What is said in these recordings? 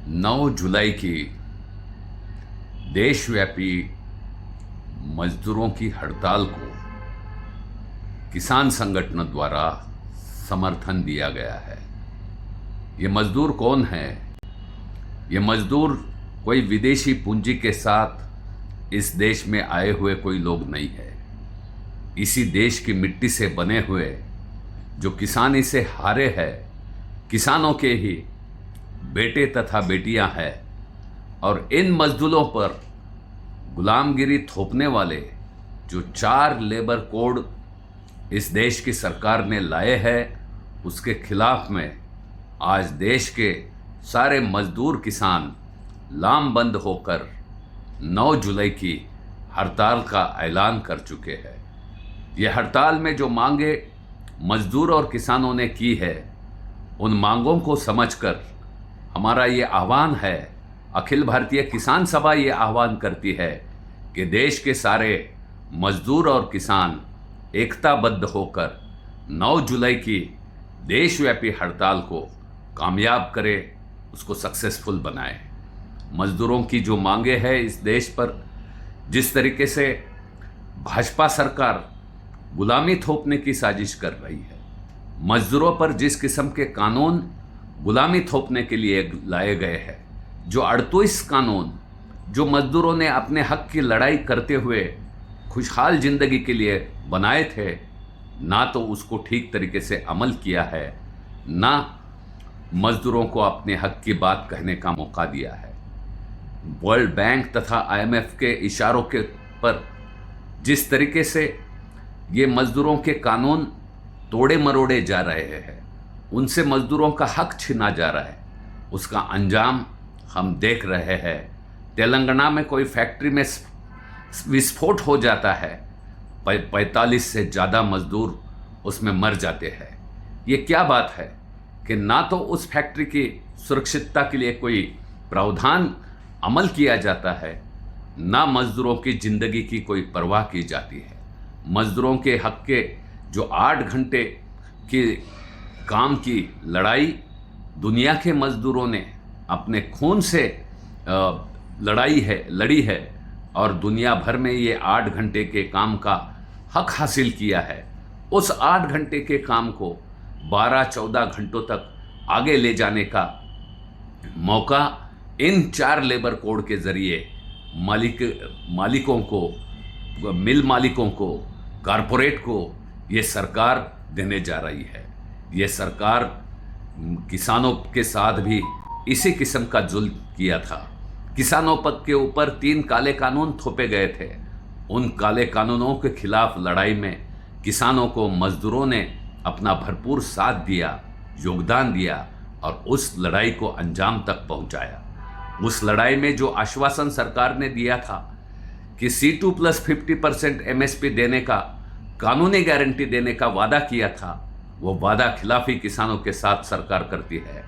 9 जुलाई की देशव्यापी मजदूरों की हड़ताल को किसान संगठनों द्वारा समर्थन दिया गया है। ये मजदूर कौन है? ये मजदूर कोई विदेशी पूंजी के साथ इस देश में आए हुए कोई लोग नहीं है। इसी देश की मिट्टी से बने हुए जो किसानी से हारे हैं, किसानों के ही बेटे तथा बेटियां हैं। और इन मजदूरों पर गुलामगिरी थोपने वाले जो 4 लेबर कोड इस देश की सरकार ने लाए हैं, उसके खिलाफ में आज देश के सारे मजदूर किसान लामबंद होकर 9 जुलाई की हड़ताल का ऐलान कर चुके हैं। ये हड़ताल में जो मांगे मजदूर और किसानों ने की है, उन मांगों को समझकर हमारा ये आह्वान है, अखिल भारतीय किसान सभा ये आह्वान करती है कि देश के सारे मजदूर और किसान एकताबद्ध होकर 9 जुलाई की देशव्यापी हड़ताल को कामयाब करे, उसको सक्सेसफुल बनाए। मजदूरों की जो मांगे हैं इस देश पर, जिस तरीके से भाजपा सरकार गुलामी थोपने की साजिश कर रही है, मजदूरों पर जिस किस्म के कानून गुलामी थोपने के लिए लाए गए हैं, जो 38 कानून जो मजदूरों ने अपने हक की लड़ाई करते हुए खुशहाल जिंदगी के लिए बनाए थे, ना तो उसको ठीक तरीके से अमल किया है, ना मजदूरों को अपने हक की बात कहने का मौका दिया है। वर्ल्ड बैंक तथा IMF के इशारों के पर जिस तरीके से ये मजदूरों के कानून तोड़े मरोड़े जा रहे हैं, उनसे मजदूरों का हक छीना जा रहा है, उसका अंजाम हम देख रहे हैं। तेलंगाना में कोई फैक्ट्री में विस्फोट हो जाता है, 45 से ज़्यादा मजदूर उसमें मर जाते हैं। ये क्या बात है कि ना तो उस फैक्ट्री की सुरक्षितता के लिए कोई प्रावधान अमल किया जाता है, ना मजदूरों की ज़िंदगी की कोई परवाह की जाती है। मजदूरों के हक के जो 8 घंटे की काम की लड़ाई दुनिया के मजदूरों ने अपने खून से लड़ी है और दुनिया भर में ये 8 घंटे के काम का हक हासिल किया है। उस 8 घंटे के काम को 12-14 घंटों तक आगे ले जाने का मौका इन 4 लेबर कोड के ज़रिए मालिकों को, मिल मालिकों को, कारपोरेट को ये सरकार देने जा रही है। ये सरकार किसानों के साथ भी इसी किस्म का जुल्म किया था। किसानों पद के ऊपर 3 काले कानून थोपे गए थे। उन काले कानूनों के खिलाफ लड़ाई में किसानों को, मजदूरों ने अपना भरपूर साथ दिया, योगदान दिया और उस लड़ाई को अंजाम तक पहुंचाया। उस लड़ाई में जो आश्वासन सरकार ने दिया था कि C2 + 50% MSP देने का, कानूनी गारंटी देने का वादा किया था, वो वादा खिलाफी किसानों के साथ सरकार करती है,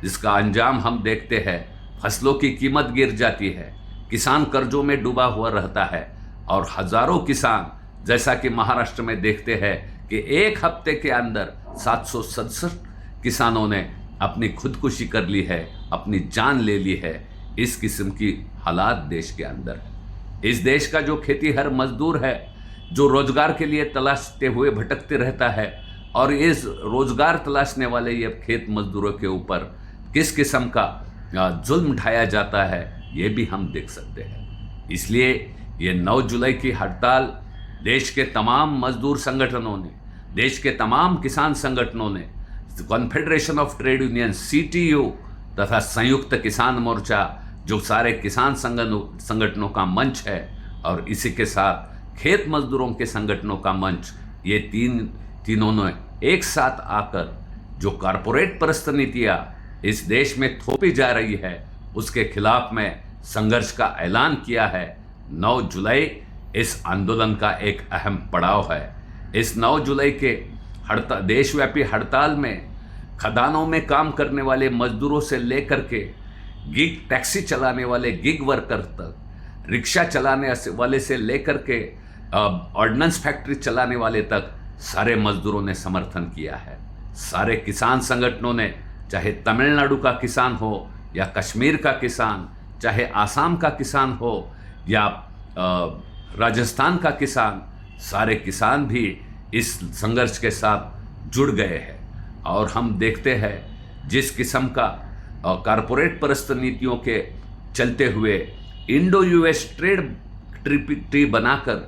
जिसका अंजाम हम देखते हैं। फसलों की कीमत गिर जाती है, किसान कर्जों में डूबा हुआ रहता है और हजारों किसान, जैसा कि महाराष्ट्र में देखते हैं कि एक हफ्ते के अंदर 767 किसानों ने अपनी खुदकुशी कर ली है, अपनी जान ले ली है। इस किस्म की हालात देश के अंदर है। इस देश का जो खेतीहर मजदूर है, जो रोजगार के लिए तलाशते हुए भटकते रहता है, और इस रोजगार तलाशने वाले ये खेत मजदूरों के ऊपर किस किस्म का जुल्म ढाया जाता है, ये भी हम देख सकते हैं। इसलिए ये 9 जुलाई की हड़ताल देश के तमाम मजदूर संगठनों ने, देश के तमाम किसान संगठनों ने, confederation of trade union CTU तथा संयुक्त किसान मोर्चा, जो सारे किसान संगठनों का मंच है, और इसी के साथ खेत मजदूरों के संगठनों का मंच, ये तीनों ने एक साथ आकर जो कारपोरेट परस्त नीतियाँ इस देश में थोपी जा रही है, उसके खिलाफ में संघर्ष का ऐलान किया है। 9 जुलाई इस आंदोलन का एक अहम पड़ाव है। इस 9 जुलाई के देशव्यापी हड़ताल में खदानों में काम करने वाले मजदूरों से लेकर के गिग टैक्सी चलाने वाले गिग वर्कर तक, रिक्शा चलाने वाले से लेकर के ऑर्डिनेंस फैक्ट्री चलाने वाले तक, सारे मजदूरों ने समर्थन किया है। सारे किसान संगठनों ने, चाहे तमिलनाडु का किसान हो या कश्मीर का किसान, चाहे आसाम का किसान हो या राजस्थान का किसान, सारे किसान भी इस संघर्ष के साथ जुड़ गए हैं। और हम देखते हैं जिस किस्म का कारपोरेट परस्त नीतियों के चलते हुए इंडो यूएस ट्रेड ट्रीटी बनाकर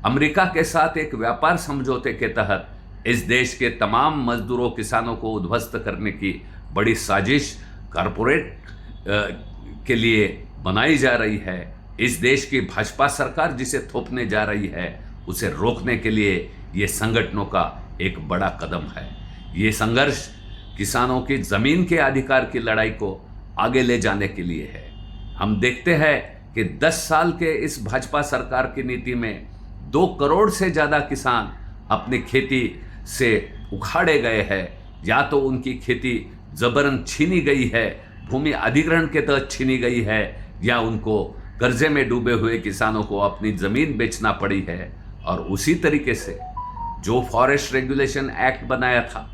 अमेरिका के साथ एक व्यापार समझौते के तहत इस देश के तमाम मजदूरों किसानों को उद्ध्वस्त करने की बड़ी साजिश कारपोरेट के लिए बनाई जा रही है। इस देश की भाजपा सरकार जिसे थोपने जा रही है, उसे रोकने के लिए ये संगठनों का एक बड़ा कदम है। ये संघर्ष किसानों की जमीन के अधिकार की लड़ाई को आगे ले जाने के लिए है। हम देखते हैं कि 10 साल के इस भाजपा सरकार की नीति में 2 करोड़ से ज़्यादा किसान अपनी खेती से उखाड़े गए हैं, या तो उनकी खेती जबरन छीनी गई है, भूमि अधिग्रहण के तहत छीनी गई है, या उनको कर्जे में डूबे हुए किसानों को अपनी ज़मीन बेचना पड़ी है। और उसी तरीके से जो फॉरेस्ट रेगुलेशन एक्ट बनाया था,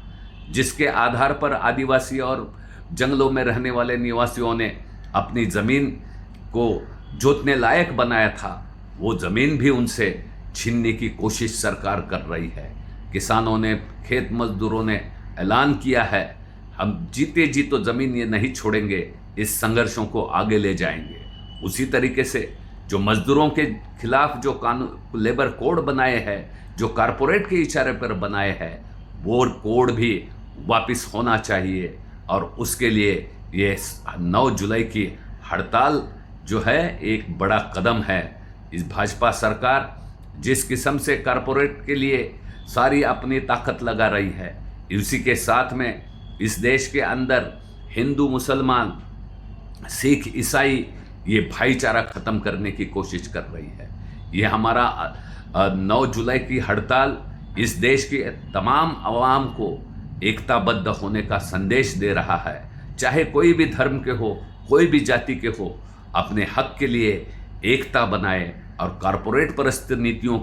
जिसके आधार पर आदिवासी और जंगलों में रहने वाले निवासियों ने अपनी ज़मीन को जोतने लायक बनाया था, वो ज़मीन भी उनसे छीनने की कोशिश सरकार कर रही है। किसानों ने, खेत मजदूरों ने ऐलान किया है, हम जीते जी तो ज़मीन ये नहीं छोड़ेंगे, इस संघर्षों को आगे ले जाएंगे। उसी तरीके से जो मजदूरों के खिलाफ जो कानून लेबर कोड बनाए हैं, जो कारपोरेट के इशारे पर बनाए हैं, वो कोड भी वापस होना चाहिए। और उसके लिए ये 9 जुलाई की हड़ताल जो है एक बड़ा कदम है। इस भाजपा सरकार जिस किस्म से कारपोरेट के लिए सारी अपनी ताकत लगा रही है, इसी के साथ में इस देश के अंदर हिंदू, मुसलमान, सिख, ईसाई ये भाईचारा ख़त्म करने की कोशिश कर रही है। ये हमारा 9 जुलाई की हड़ताल इस देश के तमाम अवाम को एकताबद्ध होने का संदेश दे रहा है। चाहे कोई भी धर्म के हो, कोई भी जाति के हो, अपने हक के लिए एकता बनाए और कारपोरेट परस्त नीतियों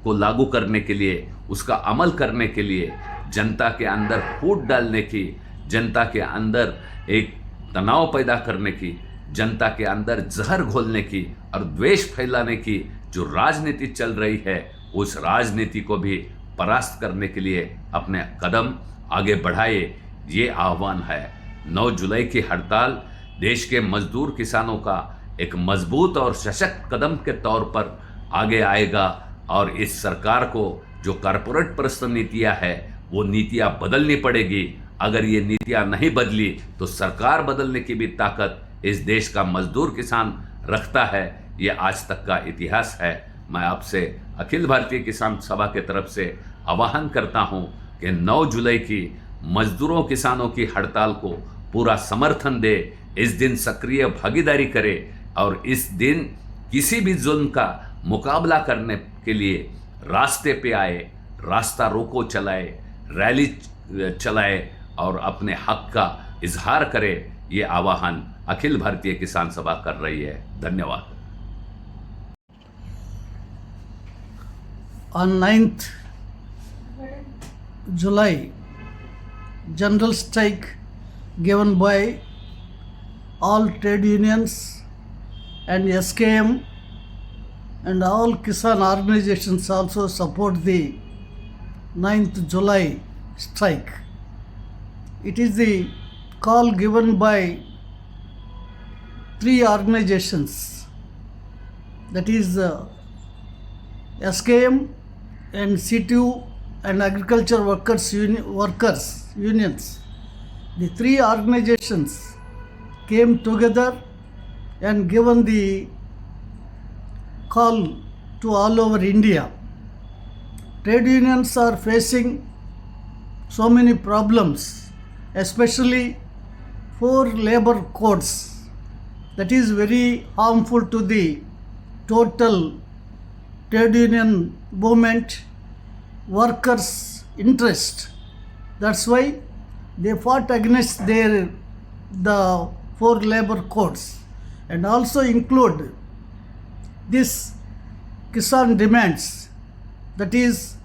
को लागू करने के लिए, उसका अमल करने के लिए जनता के अंदर फूट डालने की, जनता के अंदर एक तनाव पैदा करने की, जनता के अंदर जहर घोलने की और द्वेष फैलाने की जो राजनीति चल रही है, उस राजनीति को भी परास्त करने के लिए अपने कदम आगे बढ़ाए, ये आह्वान है। 9 जुलाई की हड़ताल देश के मजदूर किसानों का एक मजबूत और सशक्त कदम के तौर पर आगे आएगा। और इस सरकार को जो कारपोरेट परस्त नीतियाँ है, वो नीतियाँ बदलनी पड़ेगी। अगर ये नीतियाँ नहीं बदली तो सरकार बदलने की भी ताकत इस देश का मजदूर किसान रखता है। ये आज तक का इतिहास है। मैं आपसे अखिल भारतीय किसान सभा के तरफ से आह्वान करता हूं कि 9 जुलाई की मजदूरों किसानों की हड़ताल को पूरा समर्थन दे, इस दिन सक्रिय भागीदारी करे और इस दिन किसी भी जुल्म का मुकाबला करने के लिए रास्ते पे आए, रास्ता रोको चलाए, रैली चलाए और अपने हक का इजहार करे। ये आह्वान अखिल भारतीय किसान सभा कर रही है। धन्यवाद। On 9th July, general strike given by all trade unions and SKM and all Kisan organizations also support the 9th July strike. It is the call given by 3 organizations, that is SKM and CTU and Agriculture Workers Unions. The 3 organizations came together and given the call to all over India. Trade unions are facing so many problems, especially 4 labor codes, that is very harmful to the total trade union movement, workers' interest. That's why they fought against the 4 labor codes, and also include this Kisan demands, that is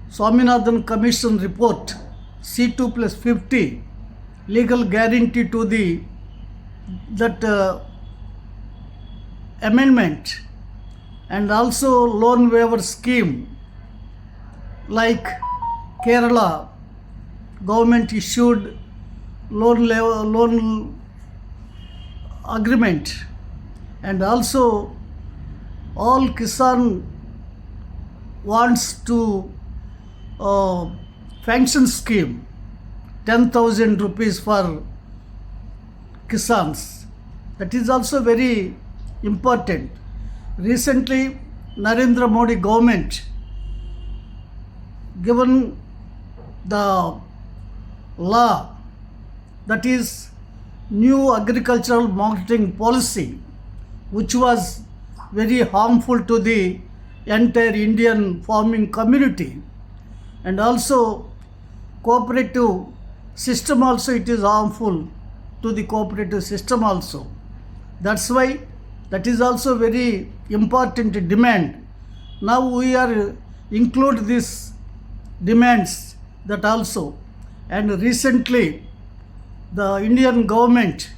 Swaminathan Commission report C2+50, legal guarantee to the that amendment and also loan waiver scheme, like Kerala government issued loan agreement, and also all Kisan wants to pension scheme 10,000 rupees for Kisans. That is also very important. Recently, Narendra Modi government given the law, that is new agricultural marketing policy, which was very harmful to the entire Indian farming community, and also cooperative system also, it is harmful to the cooperative system also. That's why that is also very important demand. Now we are include these demands that also, and recently the Indian government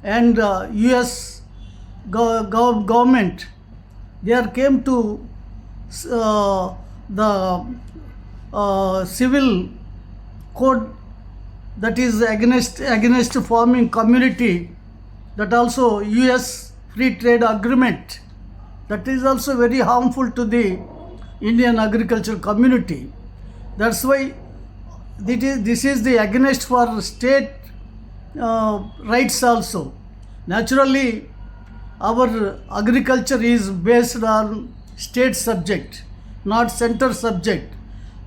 and US government, they are came to the civil code that is against farming community, that also US free trade agreement, that is also very harmful to the Indian agricultural community. That's why this is the against for state rights also. Naturally, our agriculture is based on state subject, not center subject.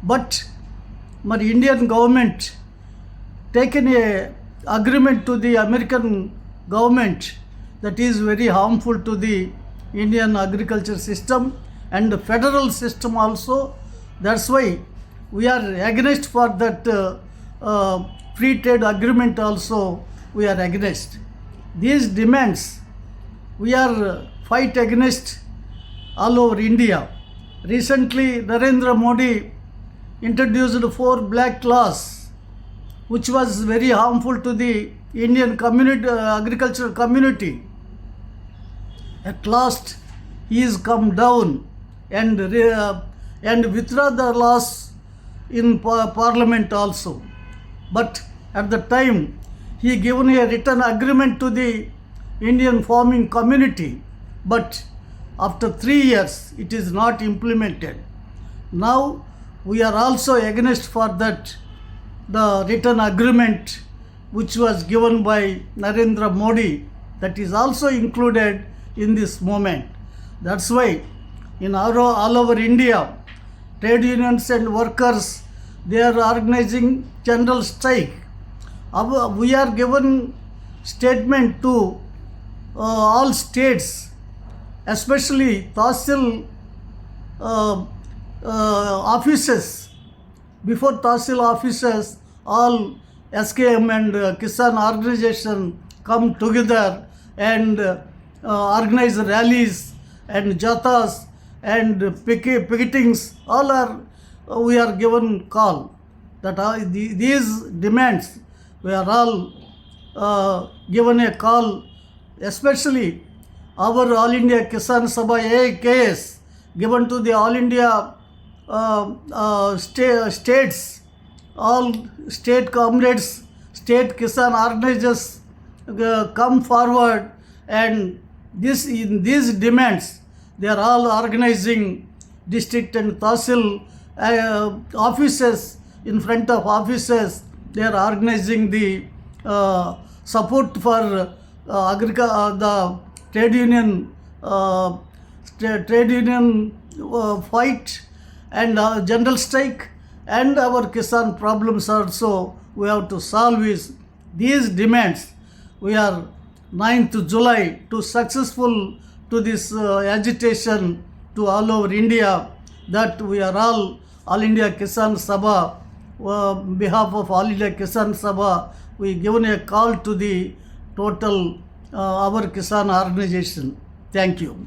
But my Indian government taken a agreement to the American government that is very harmful to the Indian agriculture system and the federal system also. That's why we are against for that free trade agreement also, we are against. These demands we are fight against all over India. Recently, Narendra Modi introduced 4 black laws, which was very harmful to the Indian community, agricultural community. At last, he is come down and withdraw the laws in Parliament also. But at the time, he given a written agreement to the Indian farming community. But after 3 years, it is not implemented. Now, we are also against for that the written agreement which was given by Narendra Modi, that is also included in this moment. That's why in all over India, trade unions and workers, they are organizing general strike. We are given statement to all states, especially Tahsil offices. Before Tahsil offices, all SKM and Kisan organization come together and organize rallies and jathas and picketings. All are we are given call that these demands we are all given a call, especially our All India Kisan Sabha AKS given to the All India states, all state comrades, state Kisan organizers come forward, and in these demands they are all organizing district and Tahsil offices. In front of offices, they are organizing the support for the trade union fight and general strike, and our Kisan problems also we have to solve is these demands. We are 9th July to successful to this agitation to all over India, that we are all India Kisan Sabha, behalf of All India Kisan Sabha, we given a call to the total our Kisan organization. Thank you.